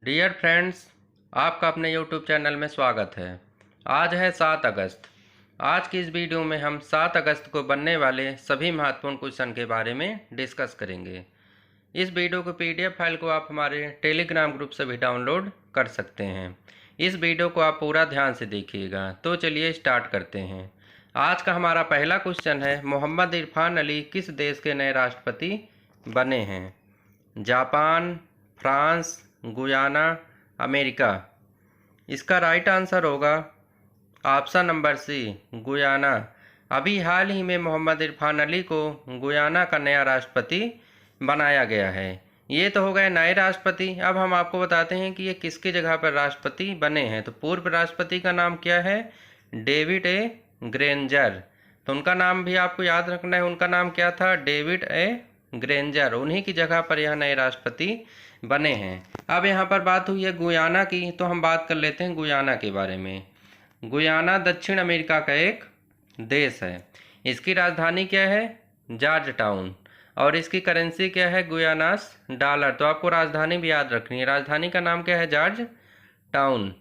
Dear friends, आपका अपने YouTube channel में स्वागत है। आज है 7 अगस्त। आज की इस वीडियो में हम 7 अगस्त को बनने वाले सभी महत्वपूर्ण क्वेश्चन के बारे में डिस्कस करेंगे। इस वीडियो को पीडीएफ फाइल को आप हमारे टेलीग्राम ग्रुप से भी डाउनलोड कर सकते हैं। इस वीडियो को आप पूरा ध्यान से देखिएगा। तो चलिए स्टार्ट करते हैं। आज का हमारा पहला क्वेश्चन है, मोहम्मद इरफान अली किस देश के नए राष्ट्रपति बने हैं? Japan, France, Guyana, America. इसका राइट आंसर होगा ऑप्शन नंबर सी, गुयाना। अभी हाल ही में मोहम्मद इरफान अली को गुयाना का नया राष्ट्रपति बनाया गया है। ये तो हो गए नए राष्ट्रपति। अब हम आपको बताते हैं कि ये किसकी जगह पर राष्ट्रपति बने हैं। तो पूर्व राष्ट्रपति का नाम क्या है? David A Granger. तो उनका नाम भी आपको याद रखना है। उनका नाम क्या था? David A Granger. उन्हीं की जगह पर यह नए राष्ट्रपति बने हैं। अब यहाँ पर बात हुई है गुयाना की, तो हम बात कर लेते हैं गुयाना के बारे में। गुयाना दक्षिण अमेरिका का एक देश है। इसकी राजधानी क्या है? George town. और इसकी करेंसी क्या है? गुयानास डॉलर। तो आपको राजधानी भी याद रखनी है। राजधानी का नाम क्या है? George town.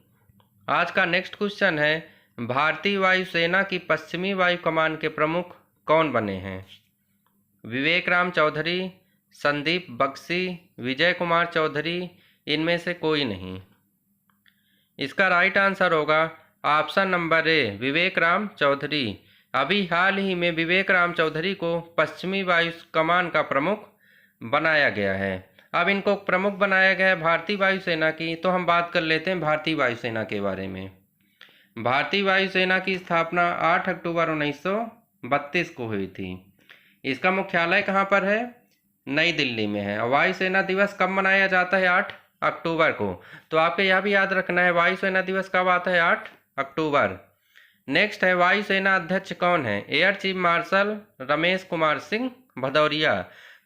आज का नेक्स्ट क्वेश्चन है, भारतीय वायुसेना की पश्चिमी वायु कमान के प्रमुख कौन बने हैं? विवेक राम चौधरी, संदीप बख्शी, विजय कुमार चौधरी, इनमें से कोई नहीं। इसका राइट आंसर होगा ऑप्शन नंबर ए, विवेक राम चौधरी। अभी हाल ही में विवेक राम चौधरी को पश्चिमी वायु कमान का प्रमुख बनाया गया है। अब इनको प्रमुख बनाया गया है भारतीय वायुसेना की। तो हम बात कर लेते हैं भारतीय वायुसेना के बारे में। भारतीय वायुसेना की स्थापना 8 अक्टूबर 1932 को हुई थी। इसका मुख्यालय कहाँ पर है? नई दिल्ली में है। और वायुसेना दिवस कब मनाया जाता है? 8 अक्टूबर को। तो आपको यह भी याद रखना है, वायुसेना दिवस कब आता है? 8 अक्टूबर। नेक्स्ट है, वायुसेना अध्यक्ष कौन है? Air chief marshal Ramesh Kumar Singh Bhadauria.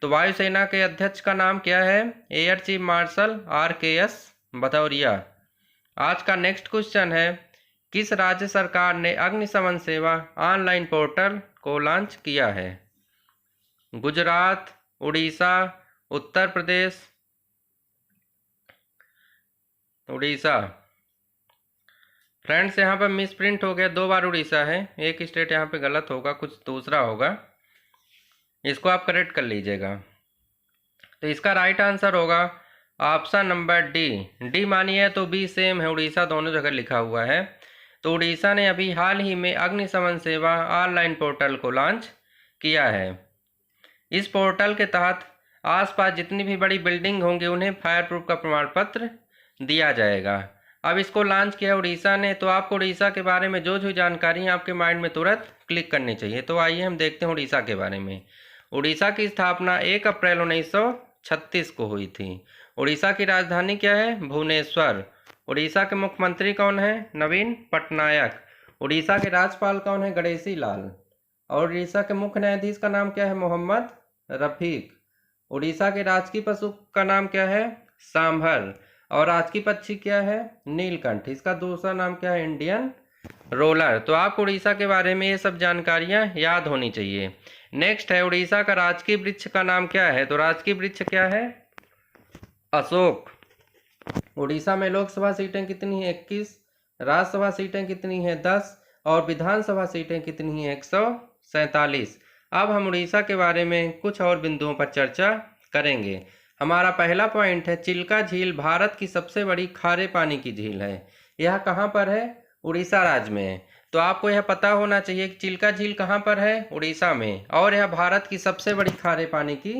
तो वायुसेना के अध्यक्ष का नाम क्या है? Air chief marshal RKS Bhadauria. आज का नेक्स्ट क्वेश्चन है, किस राज्य सरकार ने अग्निशमन सेवा ऑनलाइन पोर्टल को लॉन्च किया है? गुजरात, उड़ीसा, उत्तर प्रदेश, उड़ीसा। फ्रेंड्स, यहाँ पर मिस प्रिंट हो गया, 2 बार उड़ीसा है। एक स्टेट यहाँ पे गलत होगा, कुछ दूसरा होगा। इसको आप करेक्ट कर लीजिएगा। तो इसका राइट आंसर होगा ऑप्शन नंबर डी। डी मानी है तो बी सेम है, उड़ीसा दोनों जगह लिखा हुआ है। तो उड़ीसा ने अभी हाल ही में अग्निशमन सेवा ऑनलाइन पोर्टल को लॉन्च किया है। इस पोर्टल के तहत आसपास जितनी भी बड़ी बिल्डिंग होंगी उन्हें फायर प्रूफ का प्रमाण पत्र दिया जाएगा। अब इसको लॉन्च किया उड़ीसा ने। तो आपको उड़ीसा के बारे में जो जानकारी है आपके माइंड में तुरंत क्लिक करनी चाहिए। तो आइए हम देखते हैं उड़ीसा के बारे में। उड़ीसा की स्थापना 1 अप्रैल 1936 को हुई थी। उड़ीसा की राजधानी क्या है? भुवनेश्वर। उड़ीसा के मुख्यमंत्री कौन है? नवीन पटनायक। उड़ीसा के राज्यपाल कौन है? गणेशी लाल। और उड़ीसा के मुख्य न्यायाधीश का नाम क्या है? मोहम्मद रफीक। उड़ीसा के राजकीय पशु का नाम क्या है? सांभर। और राजकीय पक्षी क्या है? नीलकंठ। इसका दूसरा नाम क्या है? Indian roller. तो आपको उड़ीसा के बारे में ये सब जानकारियां याद होनी चाहिए। नेक्स्ट है, उड़ीसा का राजकीय वृक्ष का नाम क्या है? तो राजकीय वृक्ष क्या है? अशोक। उड़ीसा में लोकसभा सीटें कितनी है? 21। राज्यसभा सीटें कितनी है? 10। और विधानसभा सीटें कितनी है? 147। अब हम उड़ीसा के बारे में कुछ और बिंदुओं पर चर्चा करेंगे। हमारा पहला पॉइंट है, चिल्का झील भारत की सबसे बड़ी खारे पानी की झील है। यह कहाँ पर है? उड़ीसा राज्य में है। तो आपको यह पता होना चाहिए कि चिल्का झील कहाँ पर है? उड़ीसा में। और यह भारत की सबसे बड़ी खारे पानी की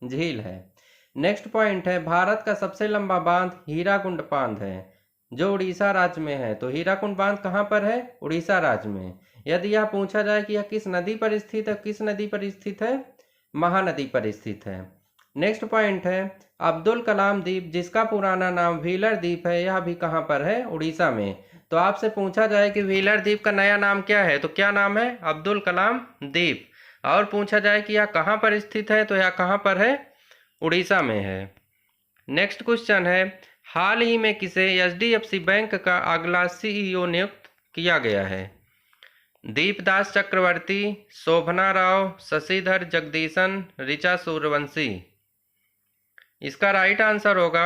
झील है। नेक्स्ट पॉइंट है, भारत का सबसे लंबा बांध हीराकुंड बांध है, जो उड़ीसा राज्य में है। तो हीराकुंड बांध कहाँ पर है? उड़ीसा राज्य में। यदि यह पूछा जाए कि यह किस नदी पर स्थित है, किस नदी पर स्थित है? महानदी पर स्थित है। नेक्स्ट पॉइंट है, अब्दुल कलाम द्वीप जिसका पुराना नाम व्हीलर द्वीप है, यह भी कहाँ पर है? उड़ीसा में। तो आपसे पूछा जाए कि व्हीलर द्वीप का नया नाम क्या है, तो क्या नाम है? अब्दुल कलाम द्वीप। और पूछा जाए कि यह कहाँ पर स्थित है, तो यह कहाँ पर है? उड़ीसा में है। नेक्स्ट क्वेश्चन है, हाल ही में किसे HDFC बैंक का अगला CEO नियुक्त किया गया है? दीपदास चक्रवर्ती, शोभना राव, शशिधर जगदीशन, ऋचा सूर्यवंशी। इसका राइट आंसर होगा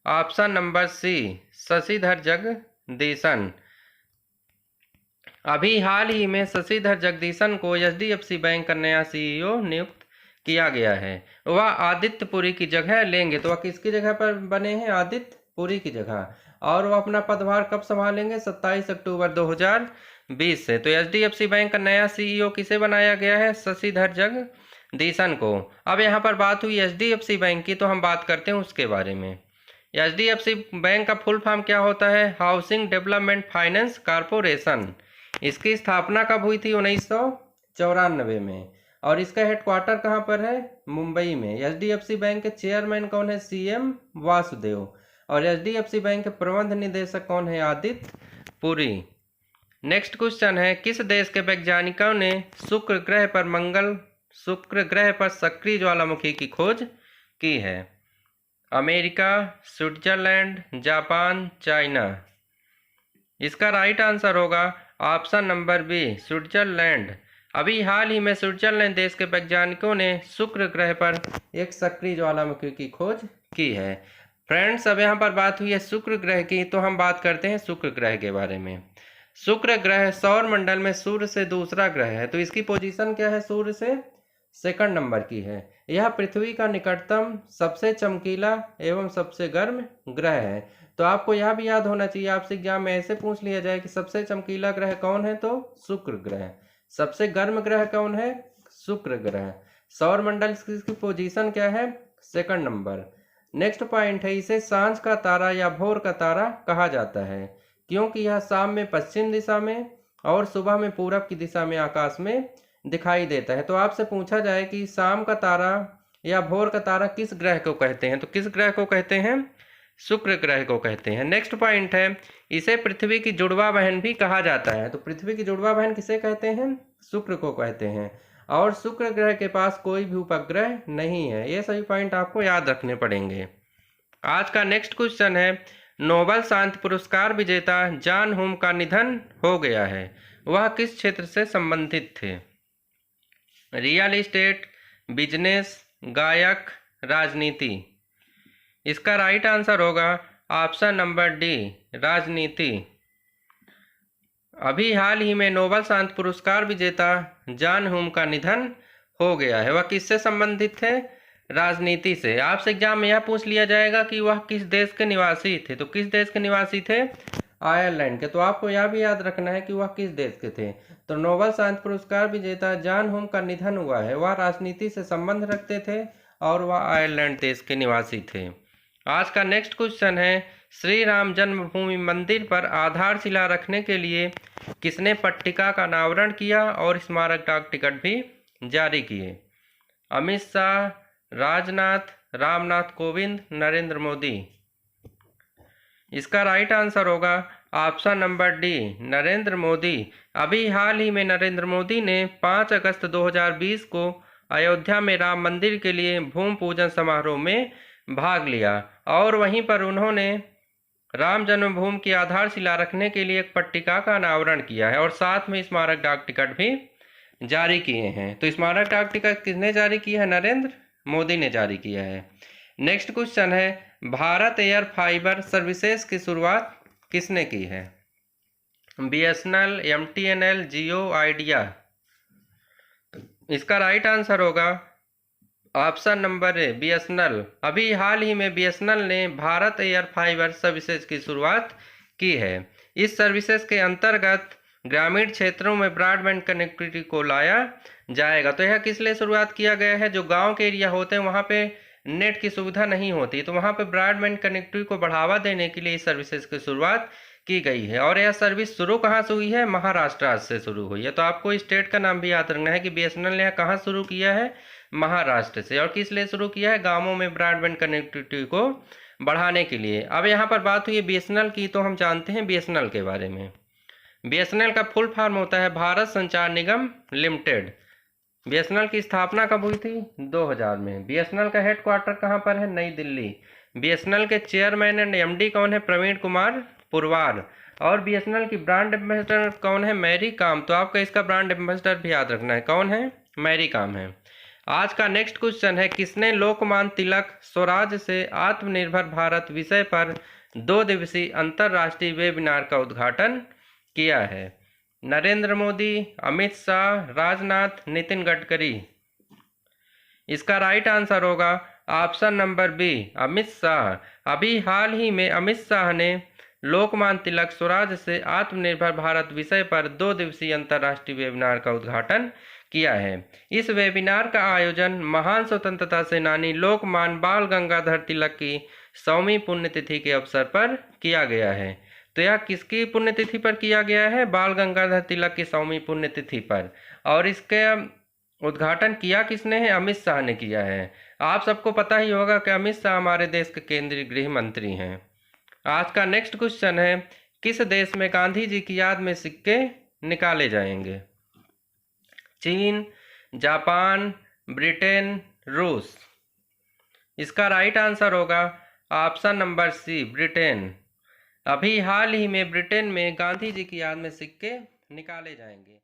option number C Shashidhar Jagadeesan. अभी हाल ही में शशिधर जगदीशन को एचडीएफसी बैंक का नया सीईओ नियुक्त किया गया है। वह आदित्य पुरी की जगह लेंगे। तो वह किसकी जगह पर बने हैं? आदित्य पुरी की जगह। और वह अपना पदभार कब संभालेंगे? 27 अक्टूबर 2020 से। तो एचडीएफसी बैंक का नया सीईओ किसे बनाया गया है? शशिधर जगदीशन को। अब यहाँ पर बात हुई एचडीएफसी बैंक की, तो हम बात करते हैं उसके बारे में। एचडीएफसी बैंक का फुल फॉर्म क्या होता है? Housing development finance corporation. इसकी स्थापना कब हुई थी? 1994 में। और इसका हेडक्वार्टर कहाँ पर है? मुंबई में। एचडीएफसी बैंक के चेयरमैन कौन है? सीएम वासुदेव। और एचडीएफसी बैंक के प्रबंध निदेशक कौन है? आदित्य पुरी। नेक्स्ट क्वेश्चन है, किस देश के वैज्ञानिकों ने शुक्र ग्रह पर सक्रिय ज्वालामुखी की खोज की है? America, Switzerland, Japan, China. इसका राइट आंसर होगा ऑप्शन नंबर बी स्विट्जरलैंड। अभी हाल ही में स्विट्जरलैंड देश के वैज्ञानिकों ने शुक्र ग्रह पर एक सक्रिय ज्वालामुखी की खोज की है। फ्रेंड्स, अब यहाँ पर बात हुई है शुक्र ग्रह की, तो हम बात करते हैं शुक्र ग्रह के बारे में। शुक्र ग्रह सौर मंडल में सूर्य से दूसरा ग्रह है। तो इसकी पोजीशन क्या है? सूर्य से सेकंड नंबर की है। यह पृथ्वी का निकटतम, सबसे चमकीला एवं सबसे गर्म ग्रह है। तो आपको यह भी याद होना चाहिए, आपसे एग्जाम में ऐसे पूछ लिया जाए कि सबसे चमकीला ग्रह कौन है? तो शुक्र ग्रह। सबसे गर्म ग्रह कौन है? शुक्र ग्रह। सौर मंडल की पोजीशन क्या है? Second number. नेक्स्ट पॉइंट है, इसे सांझ का तारा या भोर का तारा कहा जाता है, क्योंकि यह शाम में पश्चिम दिशा में और सुबह में पूरब की दिशा में आकाश में दिखाई देता है। तो आपसे पूछा जाए कि शाम का तारा या भोर का तारा किस ग्रह को कहते हैं? तो किस ग्रह को कहते हैं? शुक्र ग्रह को कहते हैं। नेक्स्ट पॉइंट है, इसे पृथ्वी की जुड़वा बहन भी कहा जाता है। तो पृथ्वी की जुड़वा बहन किसे कहते हैं? शुक्र को कहते हैं। और शुक्र ग्रह के पास कोई भी उपग्रह नहीं है। ये सभी पॉइंट आपको याद रखने पड़ेंगे। आज का नेक्स्ट क्वेश्चन है, नोबेल शांति पुरस्कार विजेता जॉन हुम का निधन हो गया है। वह किस क्षेत्र से संबंधित थे? रियल एस्टेट, बिजनेस, गायक, राजनीति। इसका राइट आंसर होगा ऑप्शन नंबर डी राजनीति। अभी हाल ही में नोबेल शांति पुरस्कार विजेता जॉन हुम का निधन हो गया है। वह किससे संबंधित थे? राजनीति से। आपसे एग्जाम में यह पूछ लिया जाएगा कि वह किस देश के निवासी थे। तो किस देश के निवासी थे? आयरलैंड के। तो आपको यह भी याद रखना है कि वह किस देश के थे। तो नोबेल शांति पुरस्कार विजेता जॉन हुम का निधन हुआ है। वह राजनीति से संबंध रखते थे और वह आयरलैंड देश के निवासी थे। आज का नेक्स्ट क्वेश्चन है, श्री राम जन्मभूमि मंदिर पर आधारशिला रखने के लिए किसने पट्टिका का अनावरण किया और स्मारक डाक टिकट भी जारी किए? अमित शाह, राजनाथ, रामनाथ कोविंद, नरेंद्र मोदी। इसका राइट आंसर होगा option number D Narendra Modi. अभी हाल ही में नरेंद्र मोदी ने 5 अगस्त 2020 को अयोध्या में राम मंदिर के लिए भूमि पूजन समारोह में भाग लिया और वहीं पर उन्होंने राम जन्मभूमि की आधारशिला रखने के लिए एक पट्टिका का अनावरण किया है और साथ में स्मारक डाक टिकट भी जारी किए हैं। तो स्मारक डाक टिकट किसने जारी किया है? नरेंद्र मोदी ने जारी किया है। नेक्स्ट क्वेश्चन है, भारत एयर फाइबर सर्विसेज की शुरुआत किसने की है? बीएसएनएल, एमटीएनएल, जियो, आइडिया। इसका राइट आंसर होगा ऑप्शन नंबर ए बीएसएनएल। अभी हाल ही में बीएसएनएल ने भारत एयर फाइबर सर्विसेज की शुरुआत की है। इस सर्विसेज के अंतर्गत ग्रामीण क्षेत्रों में ब्रॉडबैंड कनेक्टिविटी को लाया जाएगा। तो यह किस लिए शुरुआत किया गया है? जो गांव के एरिया होते हैं वहां पे नेट की सुविधा नहीं होती, तो वहां पे ब्रॉडबैंड कनेक्टिविटी को बढ़ावा देने के लिए इस सर्विसेज की शुरुआत की गई है। और यह सर्विस शुरू कहाँ से हुई है? महाराष्ट्र से शुरू हुई है। तो आपको स्टेट का नाम भी याद रखना है कि बीएसएनएल ने कहाँ शुरू किया है? महाराष्ट्र से। और किस लिए शुरू किया है? गांवों में ब्रॉडबैंड कनेक्टिविटी को बढ़ाने के लिए। अब यहाँ पर बात हुई है बीएसएनएल की, तो हम जानते हैं बीएसएनएल के बारे में। बीएसएनएल का फुल फॉर्म होता है भारत संचार निगम लिमिटेड। बीएसएनएल की स्थापना कब हुई थी? 2000 में। बीएसएनएल का हेडक्वार्टर कहाँ पर है? नई दिल्ली। बीएसएनएल के चेयरमैन एंड एमडी कौन है? प्रवीण कुमार पुरवार। और बीएसएनएल की ब्रांड एम्बेसडर कौन है? मैरी काम। तो आपका इसका ब्रांड एम्बेसडर भी याद रखना है, कौन है? मैरी काम है। आज का नेक्स्ट क्वेश्चन है, किसने लोकमान्य तिलक स्वराज से आत्मनिर्भर भारत विषय पर 2 दिवसीय अंतर्राष्ट्रीय वेबिनार का उद्घाटन किया है? नरेंद्र मोदी, अमित शाह, राजनाथ, नितिन गडकरी। इसका राइट आंसर होगा option number B, Amit Shah. अभी हाल ही में अमित शाह ने लोकमान्य तिलक स्वराज से आत्मनिर्भर भारत विषय पर 2 दिवसीय अंतर्राष्ट्रीय वेबिनार का उद्घाटन किया है। इस वेबिनार का आयोजन महान स्वतंत्रता सेनानी लोकमान्य बाल गंगाधर तिलक की 100वीं पुण्यतिथि के अवसर पर किया गया है। तो यह किसकी पुण्यतिथि पर किया गया है? बाल गंगाधर तिलक की 100वीं पुण्यतिथि पर। और इसके उद्घाटन किया किसने है? अमित शाह ने किया है। आप सबको पता ही होगा कि अमित शाह हमारे देश के केंद्रीय गृह मंत्री हैं। आज का नेक्स्ट क्वेश्चन है, किस देश में गांधी जी की याद में सिक्के निकाले जाएंगे? चीन, जापान, ब्रिटेन, रूस। इसका राइट आंसर होगा ऑप्शन नंबर सी, ब्रिटेन। अभी हाल ही में ब्रिटेन में गांधी जी की याद में सिक्के निकाले जाएंगे।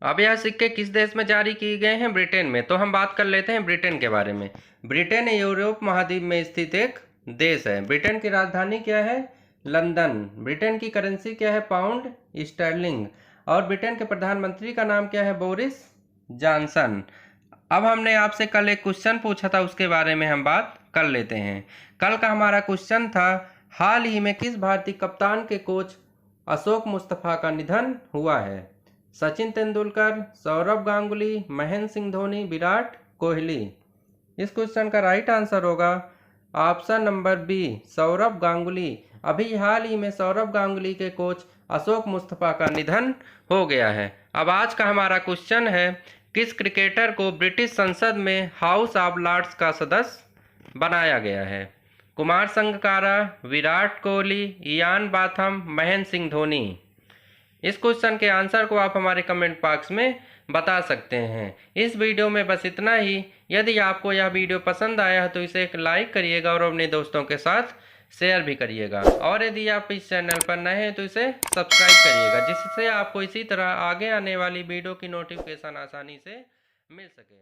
अब यह सिक्के किस देश में जारी किए गए हैं? ब्रिटेन में। तो हम बात कर लेते हैं ब्रिटेन के बारे में। ब्रिटेन यूरोप महाद्वीप में स्थित एक देश है। ब्रिटेन की राजधानी क्या है? लंदन। ब्रिटेन की करेंसी क्या है? Pound sterling. और ब्रिटेन के प्रधानमंत्री का नाम क्या है? Boris Johnson. अब हमने आपसे कल एक क्वेश्चन पूछा था, उसके बारे में हम बात कर लेते हैं। कल का हमारा क्वेश्चन था, हाल ही में किस भारतीय कप्तान के कोच अशोक मुस्तफा का निधन हुआ है? सचिन तेंदुलकर, सौरव गांगुली, महेंद्र सिंह धोनी, विराट कोहली। इस क्वेश्चन का राइट आंसर होगा option number B, Sourav Ganguly. अभी हाल ही में सौरव गांगुली के कोच अशोक मुस्तफा का निधन हो गया है। अब आज का हमारा क्वेश्चन है, किस क्रिकेटर को ब्रिटिश संसद में हाउस ऑफ लॉर्ड्स का सदस्य बनाया गया है? कुमार संगकारा, विराट कोहली, इयान बाथम, महेंद्र सिंह धोनी। इस क्वेश्चन के आंसर को आप हमारे कमेंट बॉक्स में बता सकते हैं। इस वीडियो में बस इतना ही। यदि आपको यह वीडियो पसंद आया है तो इसे एक लाइक करिएगा और अपने दोस्तों के साथ शेयर भी करिएगा। और यदि आप इस चैनल पर नए हैं तो इसे सब्सक्राइब करिएगा, जिससे आपको इसी तरह आगे आने वाली वीडियो की नोटिफिकेशन आसानी से मिल सके।